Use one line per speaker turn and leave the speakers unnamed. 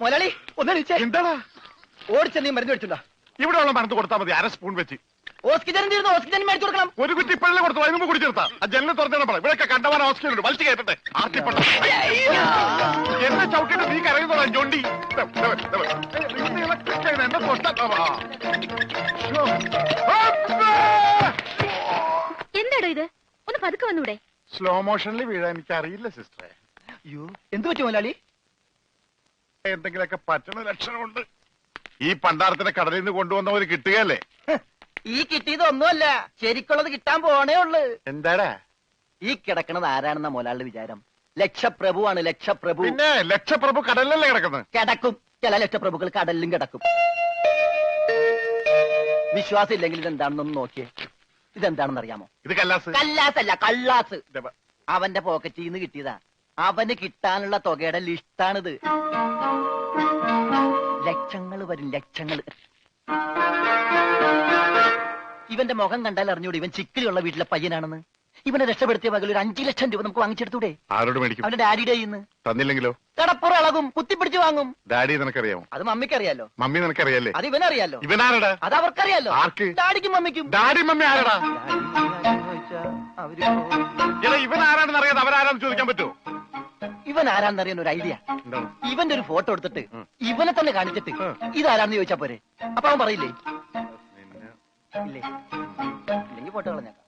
മുതലാളി ഒന്നടിച്ചേ.
എന്താടാ
ഓടിച്ച നീ മരുന്ന് മേടിച്ചുണ്ടോ?
ഇവിടെ ഉള്ള മരുന്ന് കൊടുത്താൽ മതി, 1/2 സ്പൂൺ വെച്ച്.
ഓക്സിജൻ തീർന്നു, ഓക്സിജൻ മേടിച്ചു കൊടുക്കണം.
ഒരു കുറ്റി ഇപ്പോഴേ കൊടുത്തു, അതിന് മുമ്പ് കുടിച്ചെടുത്താ. ആ ജനലിൽ തുറന്നിടണം. ഇവിടെയൊക്കെ കണ്ടവാൻ ഓക്സിജൻ ഉണ്ട്, വലിച്ചു കയറ്റട്ടെ. ആർത്തിപ്പെട്ട എന്നെ ചവിട്ടിട്ട് നീ കരയുന്നതാ ജോണ്ടി. എന്നെ
എന്താടോ ഇത്? ഒന്ന് പതുക്കെ വന്നൂടെ?
സ്ലോ മോഷനിൽ വീഴാൻ എനിക്ക് അറിയില്ല സിസ്റ്ററെ.
അയ്യോ, എന്ത് പറ്റി മുതലാളി?
എന്തെങ്കിലുമൊക്കെ പറ്റണ ലക്ഷണമുണ്ട്. ഈ പണ്ടാരത്തിനെ കടലിൽ നിന്ന് കൊണ്ടുവന്നവര് കിട്ടുകയല്ലേ?
ഈ കിട്ടിയതൊന്നുമല്ല, ശരിക്കുള്ളത് കിട്ടാൻ പോണേ ഉള്ളു.
എന്താടാ
ഈ കിടക്കണത് ആരാണെന്ന മുതലാളിയുടെ വിചാരം? ലക്ഷപ്രഭുവാണ്, ലക്ഷപ്രഭു.
പിന്നെ ലക്ഷപ്രഭു കടലിലല്ലേ കിടക്കുന്നത്?
കിടക്കും, ചില ലക്ഷപ്രഭുക്കൾ കടലിലും കിടക്കും. വിശ്വാസം ഇല്ലെങ്കിൽ ഇതെന്താണെന്നൊന്ന് നോക്കിയേ. ഇതെന്താണെന്ന് അറിയാമോ?
ഇത് കല്ലാസ്.
കല്ലാസല്ല, കള്ളാസ്. അവന്റെ പോക്കറ്റിൽ നിന്ന് കിട്ടിയതാ. അവന് കിട്ടാനുള്ള തുകയുടെ ലിസ്റ്റാണിത്. ലക്ഷങ്ങൾ വരും, ലക്ഷങ്ങൾ. ഇവന്റെ മുഖം കണ്ടാൽ അറിഞ്ഞൂടെ ഇവൻ ചിക്കിലുള്ള വീട്ടിലെ പയ്യനാണെന്ന്. ഇവനെ രക്ഷപ്പെടുത്തിയ വകയിൽ ഒരു 5 ലക്ഷം രൂപ നമുക്ക് വാങ്ങിച്ചെടുത്തൂടെ?
ആരോട് മേടിക്കും?
അവന്റെ ഡാഡിയുടെ കയ്യിന്ന്.
തന്നില്ലെങ്കിലോ?
കടപ്പുറ ഇളകും, കുത്തിപ്പിടിച്ച് വാങ്ങും.
ഡാഡി നിനക്കറിയാമോ?
അത് മമ്മിക്കറിയാലോ.
മമ്മി നിനക്കറിയാലേ?
അത് ഇവനറിയാലോ.
ഇവനാരടാ?
അത് അവർക്കറിയാലോ.
ആർക്ക്?
ഡാഡിക്കും മമ്മിക്കും.
ഡാഡി മമ്മി ആരടാ?
അവര്
ഇവൻ ആരാണെന്ന് അറിയാതെ അവരാരാന്ന് ചോദിക്കാൻ പറ്റുമോ?
ഇവൻ ആരാന്നറിയാൻ ഒരു ഐഡിയ. ഇവന്റെ ഒരു ഫോട്ടോ എടുത്തിട്ട് ഇവനെ തന്നെ കാണിച്ചിട്ട് ഇതാരാന്ന് ചോദിച്ചാ പോരെ? അപ്പൊ അവൻ പറയില്ലേ? ഇല്ലേ? ഇല്ലെങ്കിൽ ഫോട്ടോ കളഞ്ഞേക്കാം.